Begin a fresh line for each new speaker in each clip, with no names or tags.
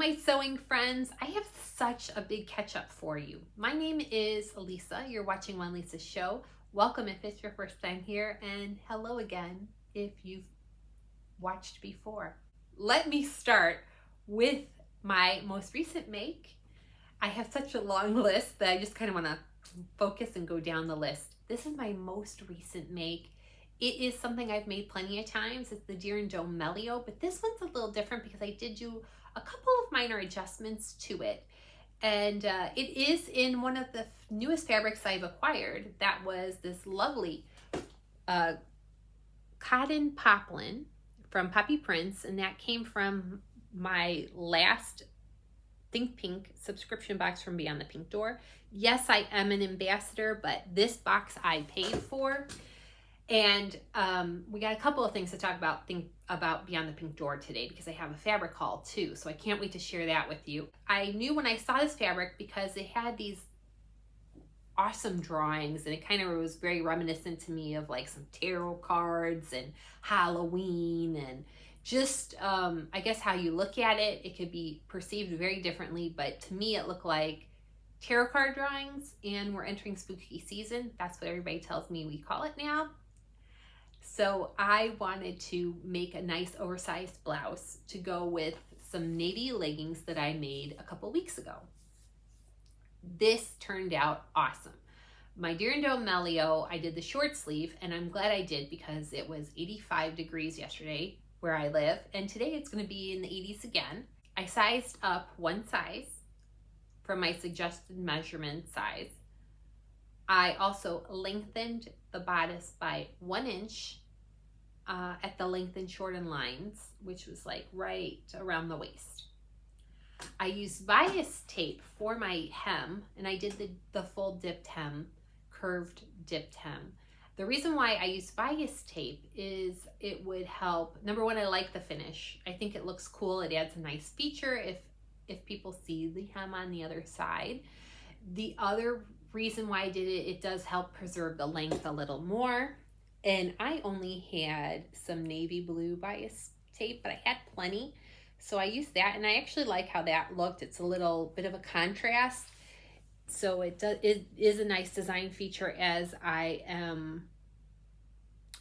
my sewing friends? I have such a big catch up for you. My name is Lisa. You're watching One Lisa's Show. Welcome if it's your first time here, and hello again if you've watched before. Let me start with my most recent make. I have such a long list that I just kind of want to focus and go down the list. This is my most recent make. It is something I've made plenty of times. It's the Deer and Joe Melio, but this one's a little different because I did do a couple of minor adjustments to it. And it is in one of the newest fabrics I've acquired. That was this lovely cotton poplin from Poppy Prints, and that came from my last Think Pink subscription box from Beyond the Pink Door. Yes, I am an ambassador, but this box I paid for. And we got a couple of things to talk about Beyond the Pink Door today because I have a fabric haul too, so I can't wait to share that with you. I knew when I saw this fabric because it had these awesome drawings, and it kind of was very reminiscent to me of like some tarot cards and Halloween, and just I guess how you look at it, it could be perceived very differently, but to me it looked like tarot card drawings, and we're entering spooky season. That's what everybody tells me we call it now. So I wanted to make a nice oversized blouse to go with some navy leggings that I made a couple weeks ago. This turned out awesome. My Deer and Joe Melio, I did the short sleeve, and I'm glad I did because it was 85 degrees yesterday where I live, and today it's going to be in the 80s again. I sized up one size from my suggested measurement size. I also lengthened the bodice by 1 inch at the length and shorten lines, which was like right around the waist. I used bias tape for my hem, and I did the full dipped hem, curved dipped hem. The reason why I use bias tape is it would help. Number one, I like the finish. I think it looks cool. It adds a nice feature if people see the hem on the other side. The other reason why I did it, it does help preserve the length a little more. And I only had some navy blue bias tape, but I had plenty. So I used that, and I actually like how that looked. It's a little bit of a contrast. So it is a nice design feature as I am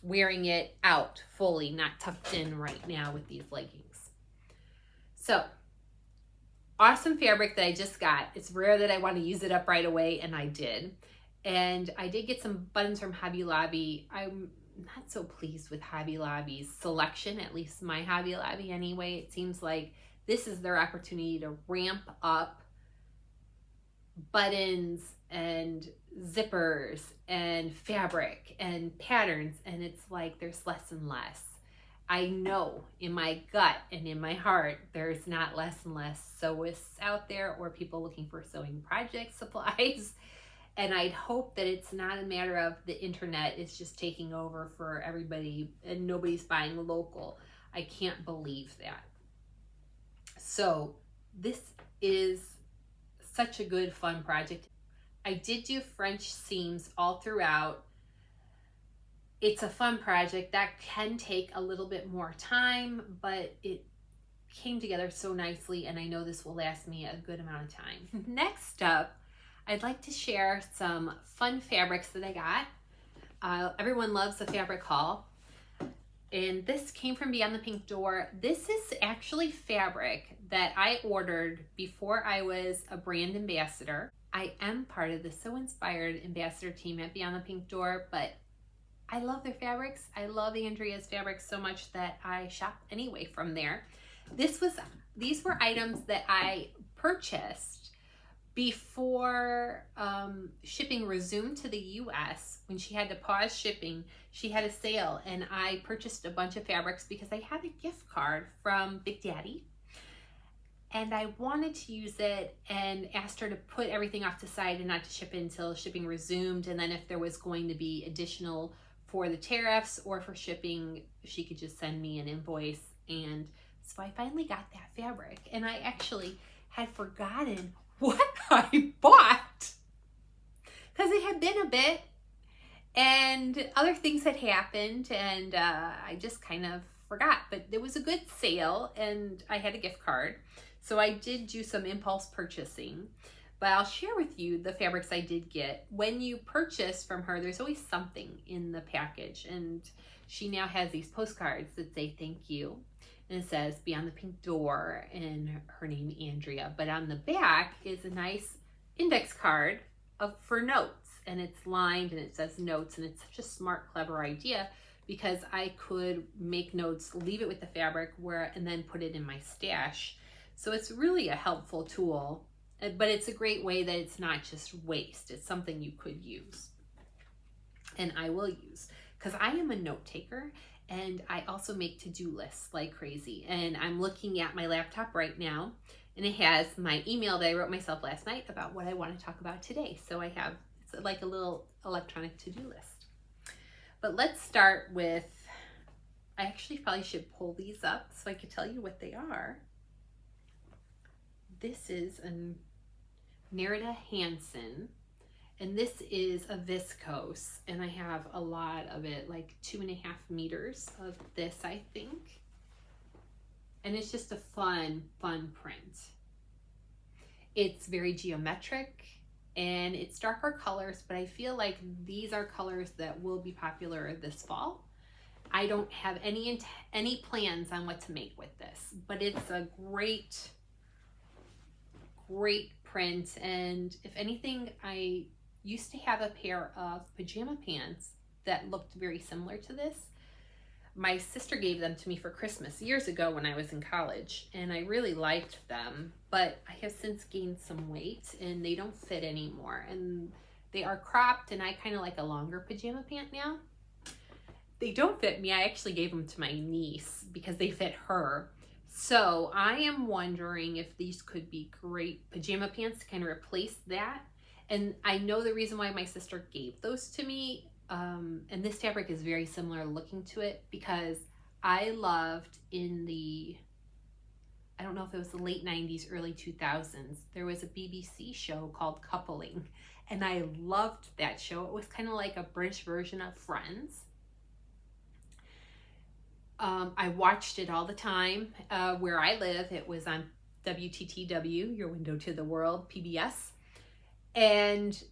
wearing it out fully, not tucked in right now with these leggings. So awesome fabric that I just got. It's rare that I want to use it up right away, and I did. And I did get some buttons from Hobby Lobby. I'm not so pleased with Hobby Lobby's selection, at least my Hobby Lobby anyway. It seems like this is their opportunity to ramp up buttons and zippers and fabric and patterns, and it's like there's less and less. I know in my gut and in my heart there's not less and less sewists out there or people looking for sewing project supplies. And I'd hope that it's not a matter of the internet is just taking over for everybody and nobody's buying local. I can't believe that. So this is such a good, fun project. I did do French seams all throughout. It's a fun project that can take a little bit more time, but it came together so nicely, and I know this will last me a good amount of time. Next up, I'd like to share some fun fabrics that I got. Everyone loves a fabric haul. And this came from Beyond the Pink Door. This is actually fabric that I ordered before I was a brand ambassador. I am part of the Sew Inspired Ambassador team at Beyond the Pink Door, but I love their fabrics. I love Andrea's fabrics so much that I shop anyway from there. These were items that I purchased before shipping resumed to the US. When she had to pause shipping, she had a sale, and I purchased a bunch of fabrics because I had a gift card from Big Daddy, and I wanted to use it and asked her to put everything off to the side and not to ship it until shipping resumed, and then if there was going to be additional for the tariffs or for shipping, she could just send me an invoice. And so I finally got that fabric, and I actually had forgotten what I bought because it had been a bit and other things had happened, and I just kind of forgot, but there was a good sale and I had a gift card. So I did do some impulse purchasing, but I'll share with you the fabrics I did get. When you purchase from her, there's always something in the package, and she now has these postcards that say thank you, and it says Beyond the Pink Door and her name Andrea. But on the back is a nice index card for notes, and it's lined and it says notes, and it's such a smart, clever idea because I could make notes, leave it with the fabric and then put it in my stash. So it's really a helpful tool, but it's a great way that it's not just waste. It's something you could use, and I will use, because I am a note taker and I also make to-do lists like crazy. And I'm looking at my laptop right now, and it has my email that I wrote myself last night about what I want to talk about today. So I have, it's like a little electronic to-do list. But let's start with, I actually probably should pull these up so I could tell you what they are. This is a Nerida Hansen, and this is a viscose, and I have a lot of it, like 2.5 meters of this, I think. And it's just a fun print. It's very geometric and it's darker colors, but I feel like these are colors that will be popular this fall. I don't have any plans on what to make with this, but it's a great print. And if anything, I used to have a pair of pajama pants that looked very similar to this. My sister gave them to me for Christmas years ago when I was in college, and I really liked them, but I have since gained some weight and they don't fit anymore, and they are cropped, and I kind of like a longer pajama pant now. They don't fit me. I actually gave them to my niece because they fit her. So I am wondering if these could be great pajama pants to kind of replace that. And I know the reason why my sister gave those to me, and this fabric is very similar looking to it, because I loved in the, I don't know if it was the late 90s, early 2000s, there was a BBC show called Coupling, and I loved that show. It was kind of like a British version of Friends. I watched it all the time. Where I live, it was on WTTW, Your Window to the World, PBS. And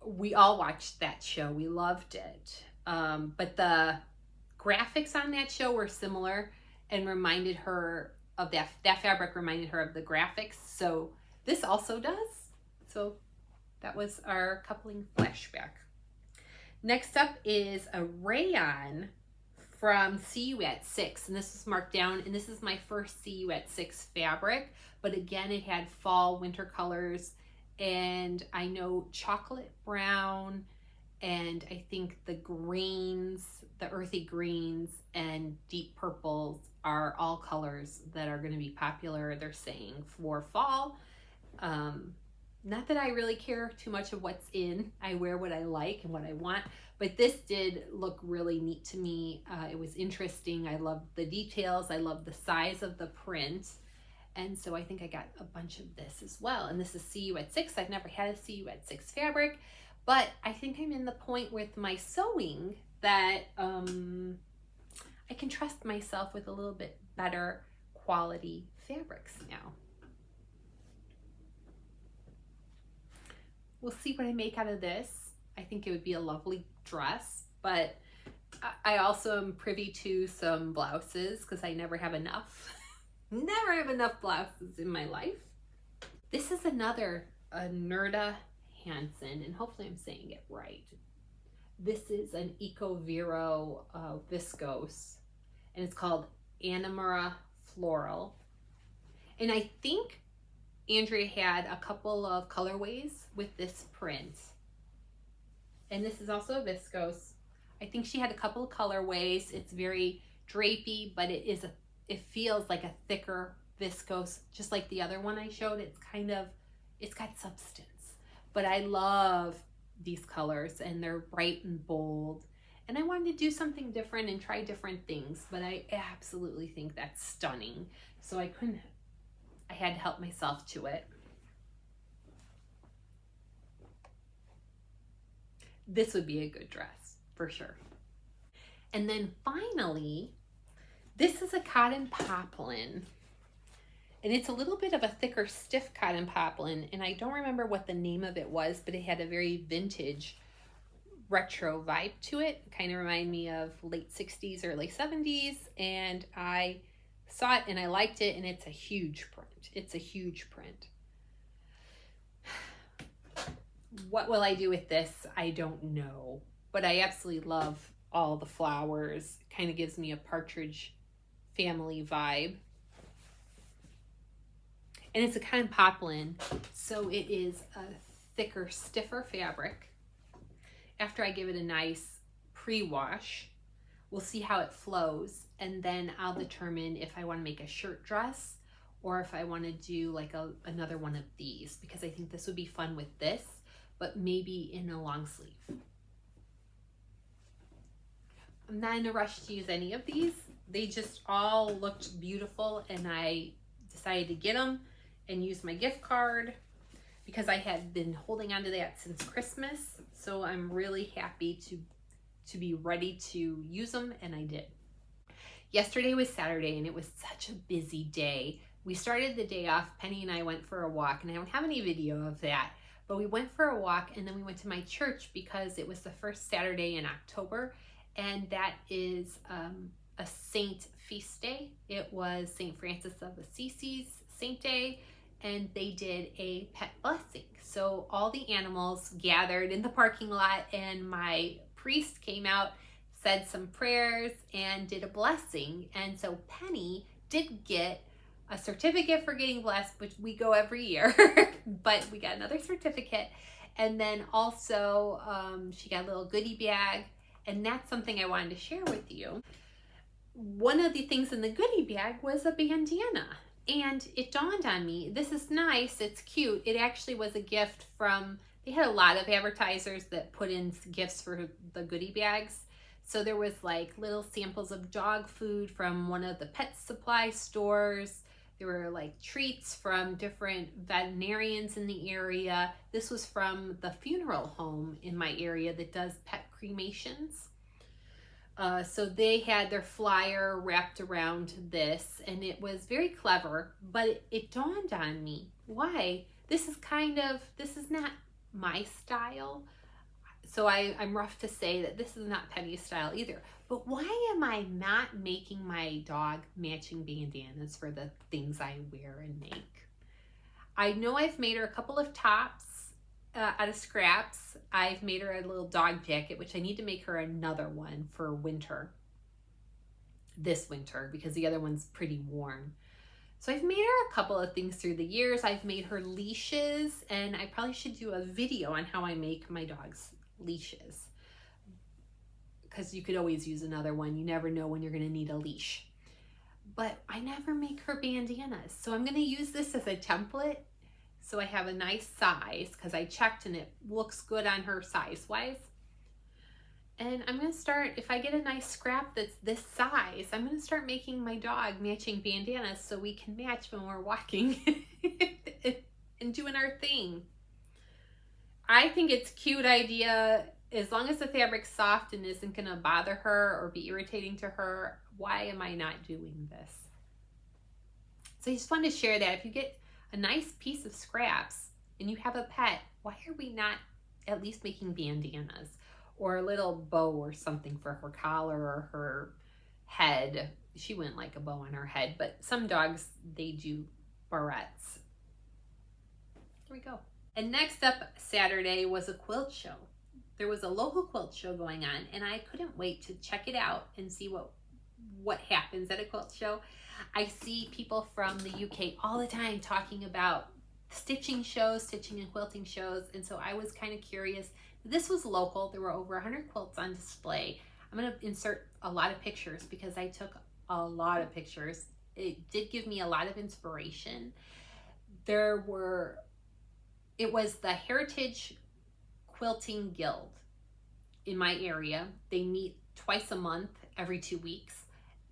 we all watched that show. We loved it. But the graphics on that show were similar and reminded her of that fabric reminded her of the graphics. So this also does. So that was our coupling flashback. Next up is a rayon from See You at 6, and this was marked down, and this is my first See You at 6 fabric, but again, it had fall winter colors, and I know chocolate brown, and I think the greens, the earthy greens and deep purples are all colors that are going to be popular, they're saying, for fall. Not that I really care too much of what's in. I wear what I like and what I want, but this did look really neat to me. It was interesting. I loved the details. I loved the size of the print. And so I think I got a bunch of this as well. And this is See You at 6. I've never had a See You at 6 fabric, but I think I'm in the point with my sewing that I can trust myself with a little bit better quality fabrics now. We'll see what I make out of this. I think it would be a lovely dress, but I also am privy to some blouses because I never have enough. Never have enough blouses in my life. This is another Nerida Hansen, and hopefully I'm saying it right. This is an Eco Vero viscose, and it's called Anamura Floral. And I think Andrea had a couple of colorways with this print. And this is also a viscose. I think she had a couple of colorways. It's very drapey, but it feels like a thicker viscose, just like the other one I showed. It's got substance. But I love these colors, and they're bright and bold. And I wanted to do something different and try different things, but I absolutely think that's stunning. So I had to help myself to it. This would be a good dress for sure. And then finally, This is a cotton poplin, and it's a little bit of a thicker, stiff cotton poplin, and I don't remember what the name of it was, but it had a very vintage retro vibe to it. Kind of reminded me of late 60s, early 70s, and I saw it and I liked it, and it's a huge print. It's a huge print. What will I do with this? I don't know, but I absolutely love all the flowers. Kind of gives me a partridge family vibe. And it's a cotton poplin, so it is a thicker, stiffer fabric. After I give it a nice pre-wash, we'll see how it flows, and then I'll determine if I want to make a shirt dress or if I want to do like another one of these, because I think this would be fun with this, but maybe in a long sleeve. I'm not in a rush to use any of these. They just all looked beautiful, and I decided to get them and use my gift card because I had been holding on to that since Christmas. So I'm really happy to be ready to use them, and I did. Yesterday was Saturday, and it was such a busy day. We started the day off, Penny and I went for a walk, and I don't have any video of that, but we went for a walk, and then we went to my church because it was the first Saturday in October, and that is a saint feast day. It was St. Francis of Assisi's saint day, and they did a pet blessing. So all the animals gathered in the parking lot, and my priest came out, said some prayers, and did a blessing. And so Penny did get a certificate for getting blessed, which we go every year, but we got another certificate. And then also she got a little goodie bag, and that's something I wanted to share with you. One of the things in the goodie bag was a bandana. And it dawned on me, this is nice, it's cute. It actually was a gift from, they had a lot of advertisers that put in gifts for the goodie bags. So there was like little samples of dog food from one of the pet supply stores. There were like treats from different veterinarians in the area. This was from the funeral home in my area that does pet cremations. So they had their flyer wrapped around this, and it was very clever, but it dawned on me, why? This is not my style. So I'm rough to say that this is not Penny's style either. But why am I not making my dog matching bandanas for the things I wear and make? I know I've made her a couple of tops out of scraps. I've made her a little dog jacket, which I need to make her another one for winter, this winter, because the other one's pretty worn. So I've made her a couple of things through the years. I've made her leashes, and I probably should do a video on how I make my dog's leashes, because you could always use another one. You never know when you're going to need a leash. But I never make her bandanas. So I'm going to use this as a template. So I have a nice size, because I checked and it looks good on her size-wise. And I'm going to start, if I get a nice scrap that's this size, I'm going to start making my dog matching bandanas so we can match when we're walking and doing our thing. I think it's a cute idea. As long as the fabric's soft and isn't going to bother her or be irritating to her, why am I not doing this? So I just wanted to share that. If you get a nice piece of scraps and you have a pet, why are we not at least making bandanas or a little bow or something for her collar or her head? She wouldn't like a bow on her head, but some dogs, they do barrettes. There we go. And next up Saturday was a quilt show. There was a local quilt show going on, and I couldn't wait to check it out and see what happens at a quilt show. I see people from the UK all the time talking about stitching and quilting shows, and so I was kind of curious. This was local. There were over 100 quilts on display. I'm going to insert a lot of pictures because I took a lot of pictures. It did give me a lot of inspiration. It was the Heritage Quilting Guild in my area. They meet twice a month, every 2 weeks.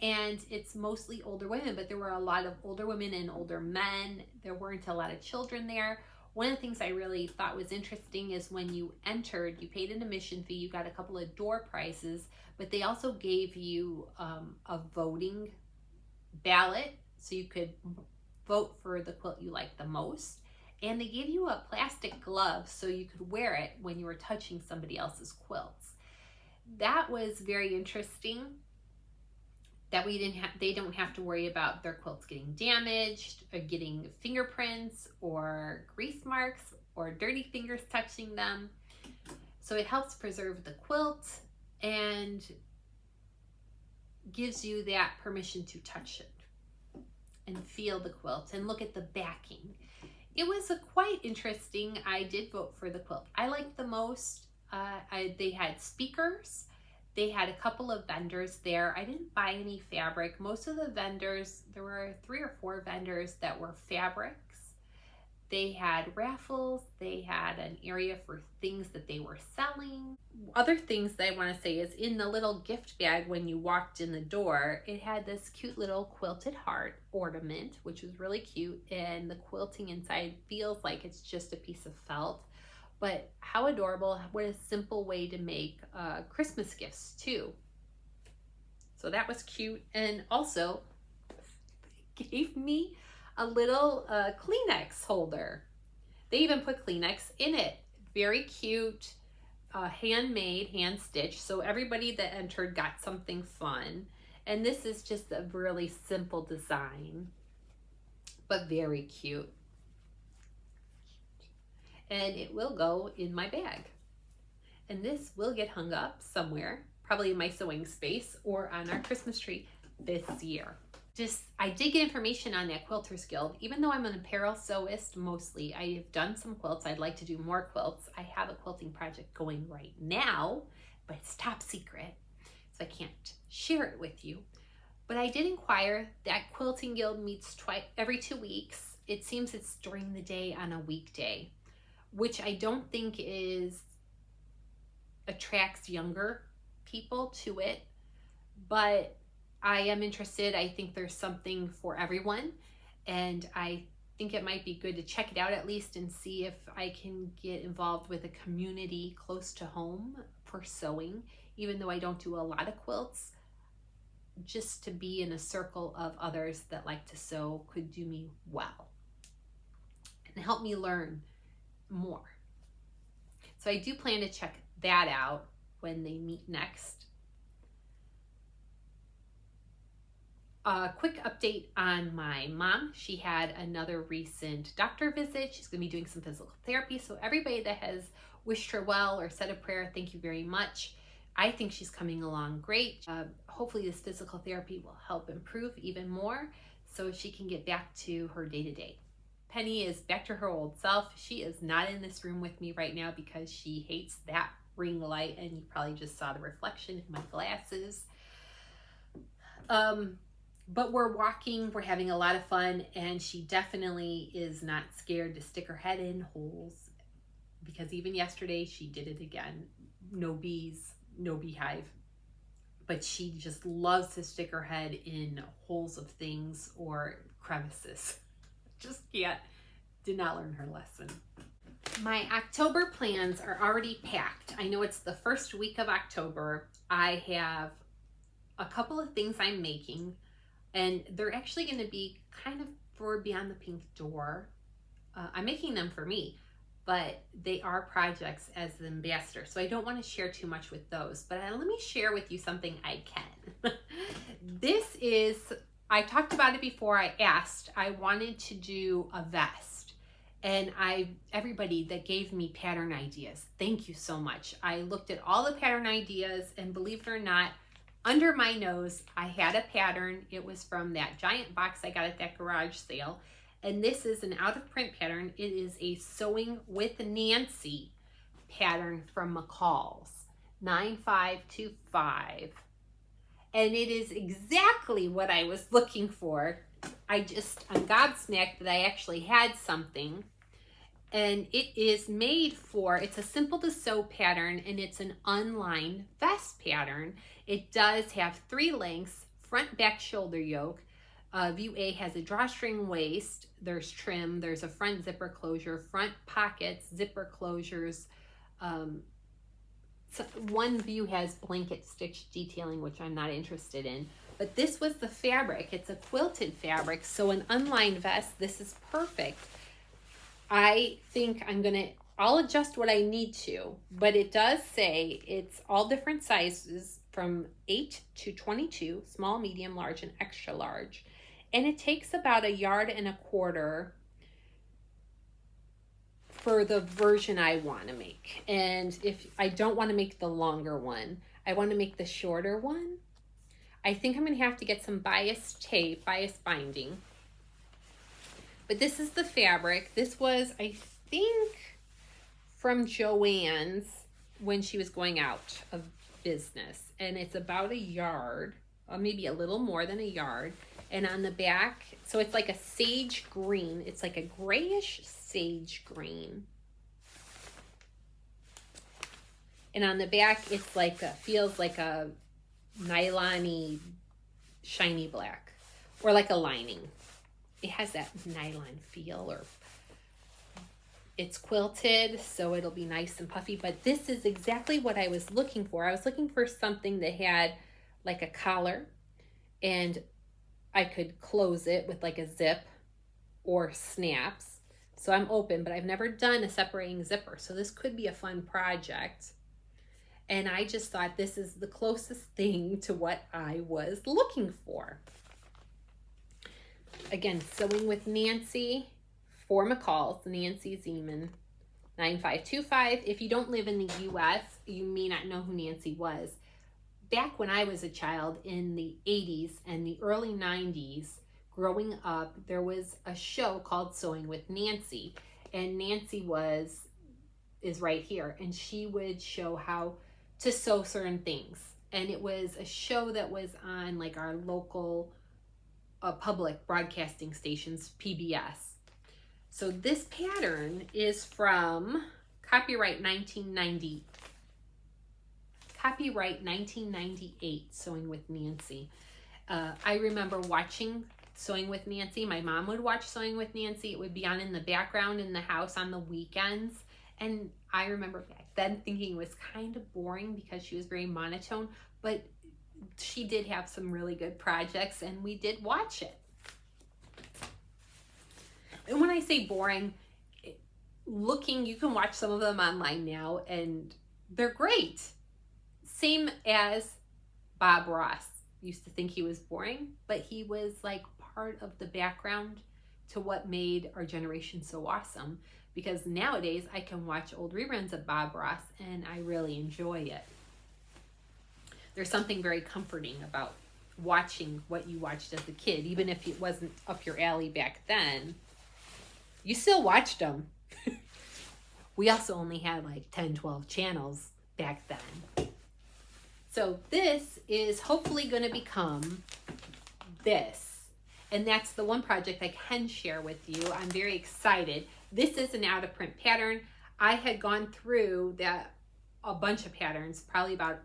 And it's mostly older women, but there were a lot of older women and older men. There weren't a lot of children there. One of the things I really thought was interesting is when you entered, you paid an admission fee, you got a couple of door prizes, but they also gave you a voting ballot, so you could vote for the quilt you like the most. And they gave you a plastic glove so you could wear it when you were touching somebody else's quilts. That was very interesting, that they don't have to worry about their quilts getting damaged or getting fingerprints or grease marks or dirty fingers touching them. So it helps preserve the quilt and gives you that permission to touch it and feel the quilt and look at the backing. It was quite interesting. I did vote for the quilt I liked the most. They had speakers. They had a couple of vendors there. I didn't buy any fabric. Most of the vendors, there were 3 or 4 vendors that were fabrics. They had raffles. They had an area for things that they were selling. Other things that I want to say is in the little gift bag when you walked in the door, it had this cute little quilted heart ornament, which was really cute. And the quilting inside feels like it's just a piece of felt. But how adorable, what a simple way to make Christmas gifts too. So that was cute. And also gave me a little Kleenex holder. They even put Kleenex in it. Very cute, handmade, hand stitched. So everybody that entered got something fun. And this is just a really simple design, but very cute. And it will go in my bag. And this will get hung up somewhere, probably in my sewing space or on our Christmas tree this year. I did get information on that Quilters Guild. Even though I'm an apparel sewist mostly, I have done some quilts. I'd like to do more quilts. I have a quilting project going right now, but it's top secret, so I can't share it with you. But I did inquire. That Quilting Guild meets every 2 weeks. It seems it's during the day on a weekday, which I don't think attracts younger people to it, but I am interested. I think there's something for everyone, and I think it might be good to check it out at least and see if I can get involved with a community close to home for sewing, even though I don't do a lot of quilts. Just to be in a circle of others that like to sew could do me well and help me learn more. So I do plan to check that out when they meet next. A quick update on my mom. She had another recent doctor visit. She's going to be doing some physical therapy. So everybody that has wished her well or said a prayer, thank you very much. I think she's coming along great. Hopefully this physical therapy will help improve even more so she can get back to her day-to-day. Penny is back to her old self. She is not in this room with me right now because she hates that ring light, and you probably just saw the reflection in my glasses. But we're walking, we're having a lot of fun, and she definitely is not scared to stick her head in holes, because even yesterday she did it again. No bees, no beehive, but she just loves to stick her head in holes of things or crevices. Just did not learn her lesson. My October plans are already packed. I know it's the first week of October. I have a couple of things I'm making, and they're actually going to be kind of for Beyond the Pink Door. I'm making them for me, but they are projects as the ambassador, so I don't want to share too much with those. But let me share with you something I can. I talked about it before. I wanted to do a vest, and everybody that gave me pattern ideas, thank you so much. I looked at all the pattern ideas, and believe it or not, under my nose, I had a pattern. It was from that giant box I got at that garage sale. And this is an out of print pattern. It is a Sewing with Nancy pattern from McCall's, 9525. And it is exactly what I was looking for. I'm gobsmacked that I actually had something. And it is made it's a simple to sew pattern, and it's an unlined vest pattern. It does have 3 lengths, front, back, shoulder yoke. View A has a drawstring waist, there's trim, there's a front zipper closure, front pockets, zipper closures. So one view has blanket stitch detailing, which I'm not interested in, But this was the fabric. It's a quilted fabric, so an unlined vest, this is perfect. I think I'll adjust what I need to, but it does say it's all different sizes from 8 to 22, small, medium, large, and extra large. And it takes about 1.25 yards for the version I want to make. And if I don't want to make the longer one, I want to make the shorter one. I think I'm going to have to get some bias tape, bias binding. But this is the fabric. This was, I think, from Joann's when she was going out of business. And it's about 1 yard, or maybe a little more than 1 yard. And on the back, so it's like a sage green. It's like a grayish sage green. And on the back, it's like feels like a nylon-y, shiny black, or like a lining. It has that nylon feel, or it's quilted, so it'll be nice and puffy. But this is exactly what I was looking for. I was looking for something that had like a collar, and I could close it with like a zip or snaps. So I'm open, but I've never done a separating zipper, so this could be a fun project. And I just thought this is the closest thing to what I was looking for. Again, Sewing with Nancy for McCall, Nancy Zeman, 9525. If you don't live in the U.S., you may not know who Nancy was. Back when I was a child in the 80s and the early 90s, growing up, there was a show called Sewing with Nancy. And Nancy is right here. And she would show how to sew certain things. And it was a show that was on like our local public broadcasting stations, PBS. So this pattern is from copyright 1998, Sewing with Nancy. I remember watching Sewing with Nancy. My mom would watch Sewing with Nancy. It would be on in the background in the house on the weekends. And I remember back then thinking it was kind of boring because she was very monotone, but she did have some really good projects and we did watch it. And when I say boring, you can watch some of them online now and they're great. Same as Bob Ross. Used to think he was boring, but he was like part of the background to what made our generation so awesome. Because nowadays I can watch old reruns of Bob Ross and I really enjoy it. There's something very comforting about watching what you watched as a kid, even if it wasn't up your alley back then. You still watched them. We also only had like 10, 12 channels back then. So this is hopefully going to become this. And that's the one project I can share with you. I'm very excited. This is an out of print pattern. I had gone through a bunch of patterns, probably about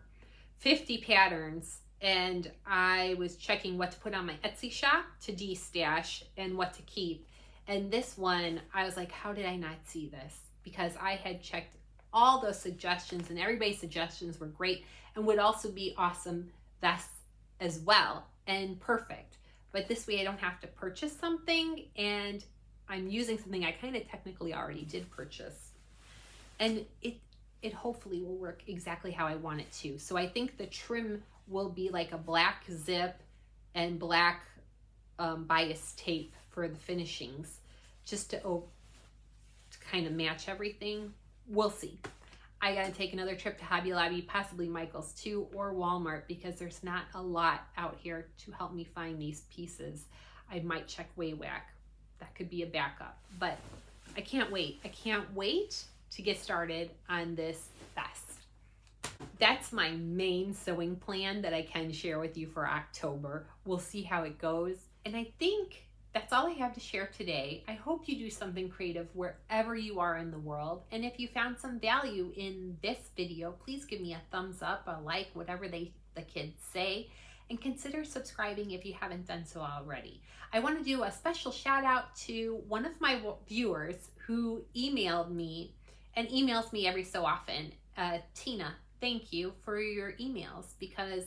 50 patterns, and I was checking what to put on my Etsy shop to destash and what to keep. And this one, I was like, how did I not see this? Because I had checked all those suggestions and everybody's suggestions were great and would also be awesome vests as well and perfect. But this way I don't have to purchase something and I'm using something I kind of technically already did purchase. And it hopefully will work exactly how I want it to. So I think the trim will be like a black zip and black bias tape for the finishings, just to kind of match everything. We'll see. I gotta take another trip to Hobby Lobby, possibly Michael's too, or Walmart, because there's not a lot out here to help me find these pieces. I might check WayWack. That could be a backup, but I can't wait. I can't wait to get started on this vest. That's my main sewing plan that I can share with you for October. We'll see how it goes. And I think that's all I have to share today. I hope you do something creative wherever you are in the world. And if you found some value in this video, please give me a thumbs up, a like, whatever the kids say. And consider subscribing if you haven't done so already. I want to do a special shout out to one of my viewers who emailed me and emails me every so often. Tina, thank you for your emails, because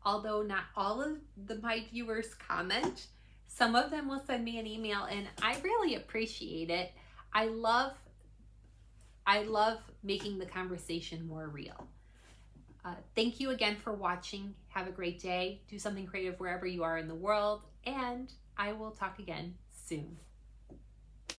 although not all of my viewers comment, some of them will send me an email, and I really appreciate it. I love making the conversation more real. Thank you again for watching. Have a great day. Do something creative wherever you are in the world, and I will talk again soon.